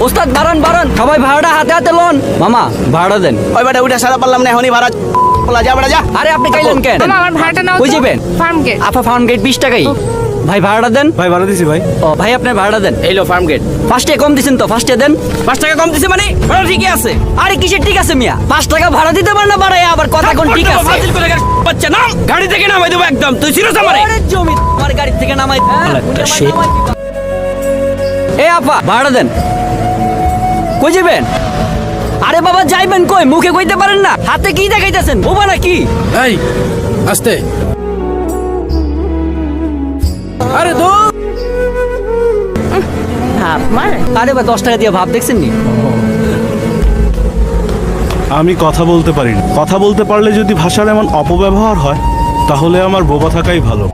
ওস্তাদ বাড়ান বাড়ান, সবাই ভাড়াটা হাতে হাতে লোন। মামা ভাড়া দেন। ওই বেটা উঠে সারা পারলাম না, এখনই ভাড়া বলা যা বেটা যা। আরে আপনি খাইলেন কেন? মামা আমার ভাড়াটা নাও। কই যাবেন? Farm Gate. আপা ফার্ম গেট 20 টাকাই। ভাই ভাড়াটা দেন। ভাই ভাড়া দিছি ভাই। ও ভাই আপনার ভাড়াটা দেন। এই লো ফার্ম গেট। ফার্স্টে কম দিছেন তো, ফার্স্টে দেন। 5 টাকা কম দিছে মানে ভাড়া ঠিকই আছে। আরে কিসের ঠিক আছে মিয়া? 5 টাকা ভাড়া দিতে পারেন না বাড়ায়, আবার কথা কোন ঠিক আছে? ফাজিল করে বাচ্চা নাম গাড়ি থেকে নামাই দেবো একদম। তুই সিরিয়াস আমারে? আরে জমি আমার গাড়ি থেকে নামাই। একটা shit। এ আপা ভাড়া দেন। কই যাবেন? আরে বাবা যাইবেন কই? মুখে কইতে পারেন না? হাতে কি দেখাইতেছেন? বোবা নাকি? এই আস্তে। আরে তো আমার আরে বা 10 টাকা দিয়ে ভাব দেখছেন নি? আমি কথা বলতে পারি না। কথা বলতে পারলে যদি ভাষার এমন অপব্যবহার হয় তাহলে আমার বোবা থাকাই ভালো।